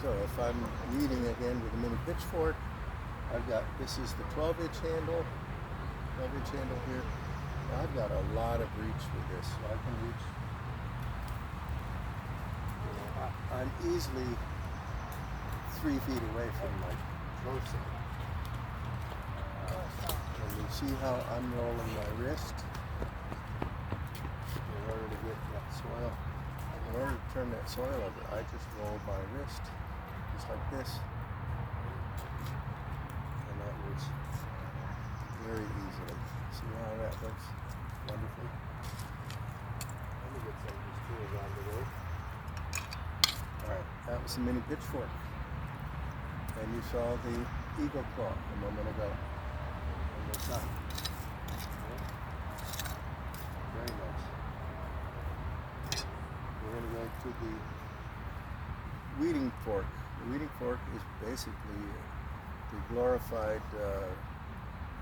So if I'm weeding again with a mini pitchfork, this is the 12-inch handle, 12-inch handle here. I've got a lot of reach with this. So I can reach, I'm easily 3 feet away from my torso. And you see how I'm rolling my wrist in order to get that soil. In order to turn that soil over, I just roll my wrist just like this. And that was very easily. See how that looks wonderfully? Let me get some of these tools out of the way. Alright, that was the mini pitchfork. And you saw the eagle claw a moment ago. One more time. Very nice. We're going to go to the weeding fork. The weeding fork is basically the glorified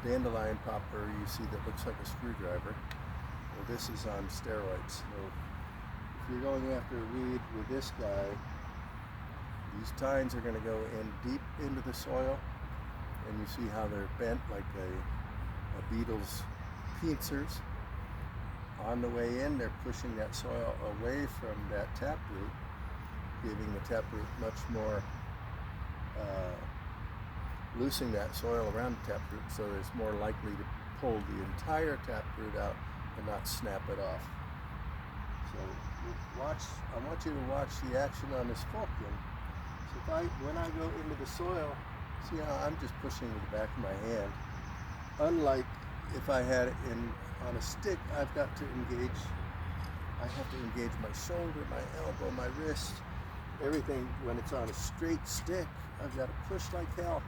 dandelion popper you see that looks like a screwdriver. Well, this is on steroids. So if you're going after a weed with this guy, these tines are going to go in deep into the soil, and you see how they're bent like a beetle's pincers. On the way in, they're pushing that soil away from that taproot, giving the taproot much more, loosening that soil around the taproot, so it's more likely to pull the entire taproot out and not snap it off. So I want you to watch the action on this fulcrum. So when I go into the soil, see how I'm just pushing with the back of my hand. Unlike if I had it on a stick, I've got to engage. I have to engage my shoulder, my elbow, my wrist, everything. When it's on a straight stick, I've got to push like hell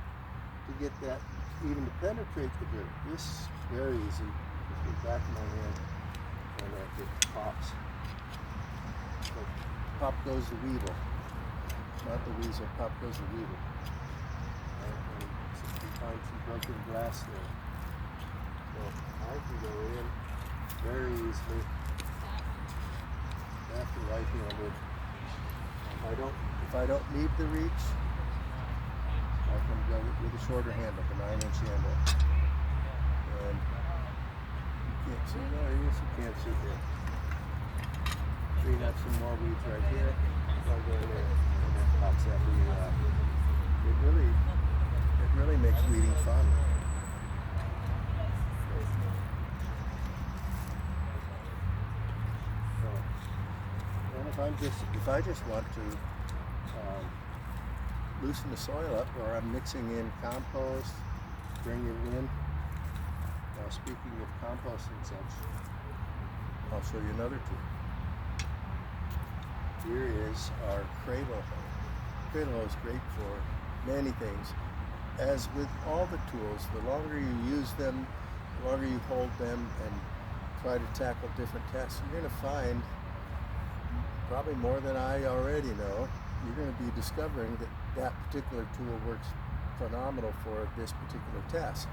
to get that even to penetrate the dirt. This very easy with the back of my hand, and it pops. So pop goes the weevil. Not the weasel, pop goes the weevil. And you find some broken glass there. So I can go in very easily, left and right-handed. If I don't need the reach, I can go with a shorter handle, the 9-inch handle. And you can't see there, yes you can't see there. We have some more weeds right here. I'll go in there. Pops that weed out. It really makes weeding fun. So, and if I just want to loosen the soil up, or I'm mixing in compost, bring it in. Now, speaking of compost and such, I'll show you another tool. Here is our cradle hoe. Cradle hoe is great for many things. As with all the tools, the longer you use them, the longer you hold them and try to tackle different tasks, you're going to find, probably more than I already know, you're going to be discovering that that particular tool works phenomenal for this particular task.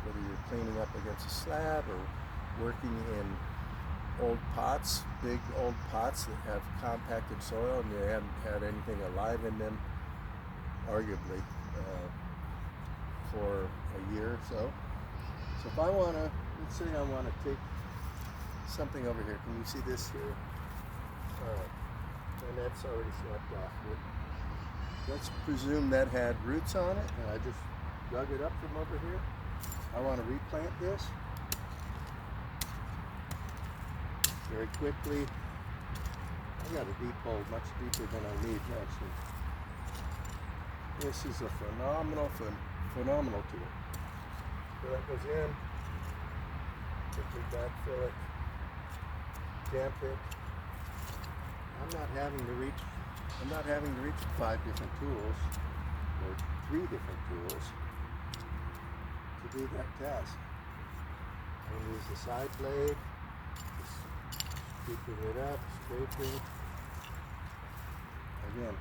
Whether you're cleaning up against a slab or working in old pots, big old pots that have compacted soil and you haven't had anything alive in them, arguably, for a year or so. So if I want to, let's say I want to take something over here. Can you see this here? And that's already swept off. Let's presume that had roots on it, and I just dug it up from over here. I want to replant this very quickly. I got a deep hole, much deeper than I need actually. This is a phenomenal tool. So that goes in, quickly backfill it, damp it. I'm not having to reach 5 different tools or 3 different tools to do that task. I'm going to use the side blade, just scooping it up, scraping. Again,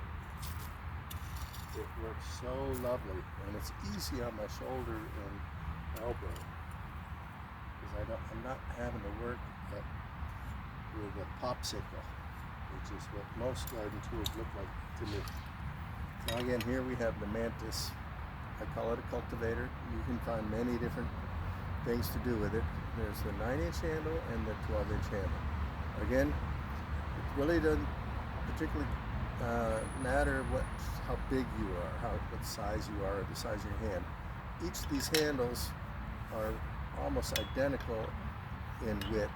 it works so lovely, and it's easy on my shoulder and elbow because I'm not having to work with a popsicle, which is what most garden tools look like to me. Now again, here we have the Mantis. I call it a cultivator. You can find many different things to do with it. There's the 9-inch handle and the 12-inch handle. Again, it really doesn't particularly matter how big you are, what size you are, or the size of your hand. Each of these handles are almost identical in width.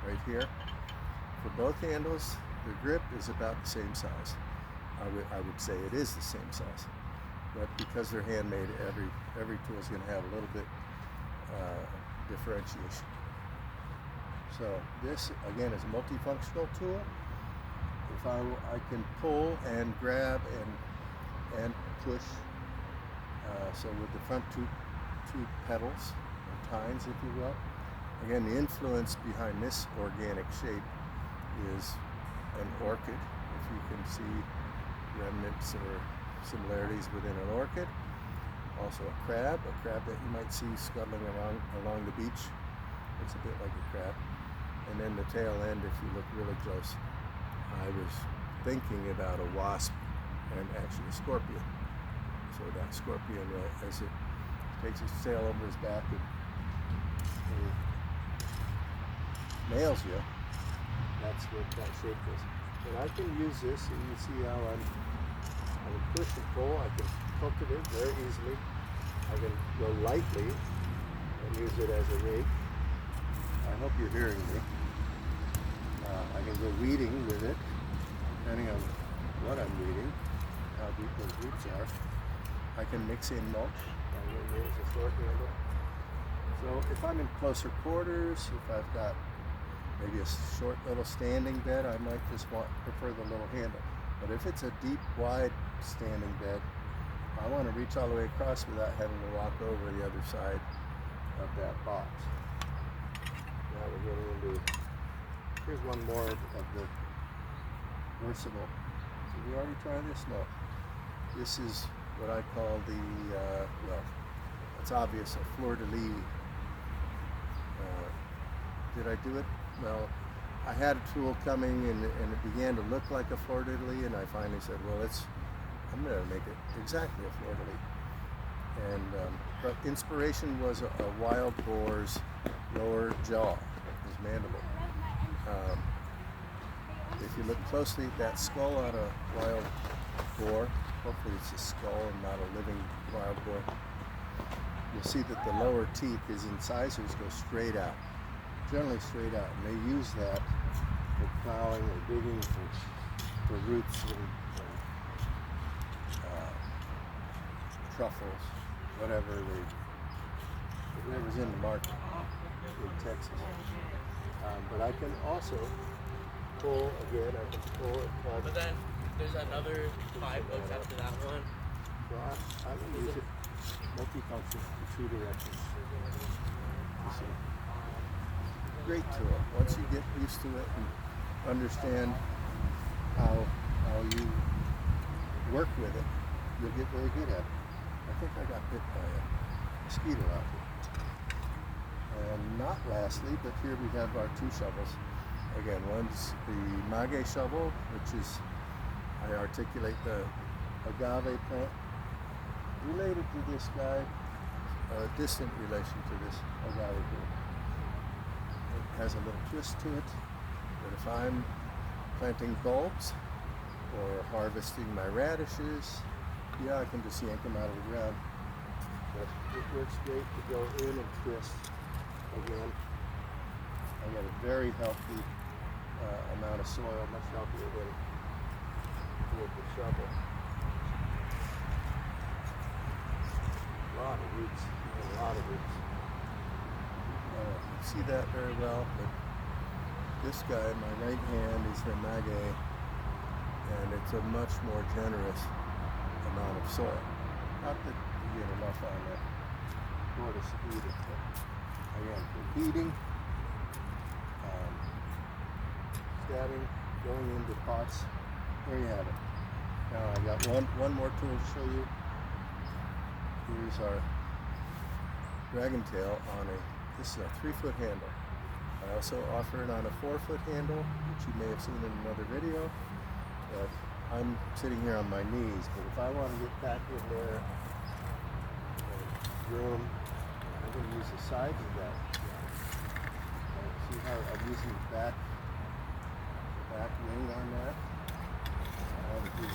Right here, for both handles, the grip is about the same size. I would say it is the same size, but because they're handmade, every tool is going to have a little bit differentiation. So this again is a multifunctional tool. If I can pull and grab and push. So with the front two pedals, or tines, if you will. Again, the influence behind this organic shape is an orchid. If you can see remnants or similarities within an orchid. Also a crab that you might see scuttling along the beach. Looks a bit like a crab. And then the tail end, if you look really close, I was thinking about a wasp and actually a scorpion. So that scorpion, as it takes its tail over his back and nails you, that's what that shape is. But I can use this, and you see how I can push and pull. I can cultivate very easily. I can go lightly and use it as a rake. I hope you're hearing me. I can go weeding with it, depending on what I'm weeding, how deep those roots are. I can mix in mulch. I'm going to use a short handle. So if I'm in closer quarters, if I've got maybe a short little standing bed, I might just prefer the little handle. But if it's a deep, wide standing bed, I want to reach all the way across without having to walk over the other side of that box. Now we're getting into, here's one more of the versatile. Did we already try this? No. This is what I call the, well, it's obvious, a fleur-de-lis. Did I do it? Well, I had a tool coming and it began to look like a fleur-de-lis, and I finally said, well, I'm going to make it exactly a fleur-de-lis. And, but inspiration was a wild boar's lower jaw, his mandible. If you look closely at that skull on a wild boar, hopefully it's a skull and not a living wild boar, you'll see that the lower teeth, his incisors, go straight out, generally straight out, and they use that for plowing or digging for roots and truffles, whatever's in the market in Texas. But I can also pull again. I can pull and plug. But then there's another 5 hooks after that one. So I can use it multifunction in 2 directions. You see. Great tool. Once you get used to it and understand how you work with it, you'll get very good at it. I think I got bit by a mosquito out here. And not lastly, but here we have our 2 shovels. Again, one's the maguey shovel, which is, I articulate the agave plant, related to this guy, a distant relation to this agave plant. It has a little twist to it, but if I'm planting bulbs or harvesting my radishes, yeah, I can just yank them out of the ground. But it works great to go in and twist again. I got a very healthy amount of soil, much healthier than with the shovel. A lot of roots. You see that very well, but this guy, my right hand, is the maguey, and it's a much more generous amount of soil. Not that you get enough on that tortoise to eat it, but again, repeating, stabbing, going into pots. There you have it. Now I got one more tool to show you. Here's our dragon tail on this is a 3-foot handle. I also offer it on a 4-foot handle, which you may have seen in another video. But I'm sitting here on my knees, but if I want to get back in there and room, I'm going to use the sides of that. See how I'm using the back wing on that? I can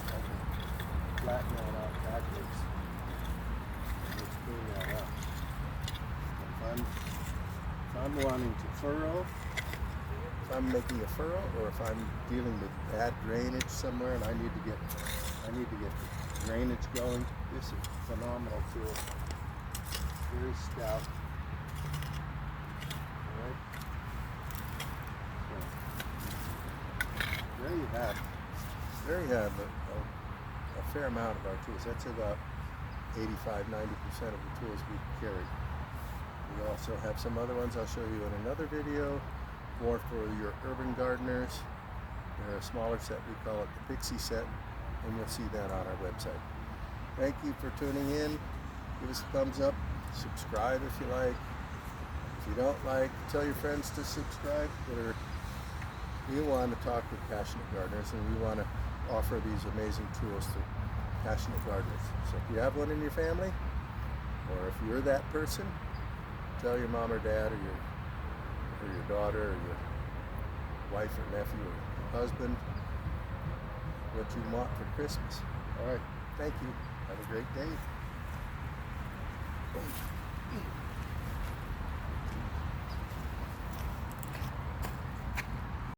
flatten that out backwards. And just clean that up. If I'm wanting to furrow, if I'm making a furrow, or if I'm dealing with bad drainage somewhere and I need to get the drainage going, this is a phenomenal tool. Very stout. Alright. So there you have a fair amount of our tools. That's about 85-90% of the tools we carry. We also have some other ones I'll show you in another video, more for your urban gardeners. They're a smaller set, we call it the Pixie set, and you'll see that on our website. Thank you for tuning in. Give us a thumbs up, subscribe if you like. If you don't like, tell your friends to subscribe. We want to talk with passionate gardeners, and we want to offer these amazing tools to passionate gardeners. So if you have one in your family, or if you're that person, tell your mom or dad, or your daughter, or your wife or nephew or husband what you want for Christmas. All right, thank you. Have a great day.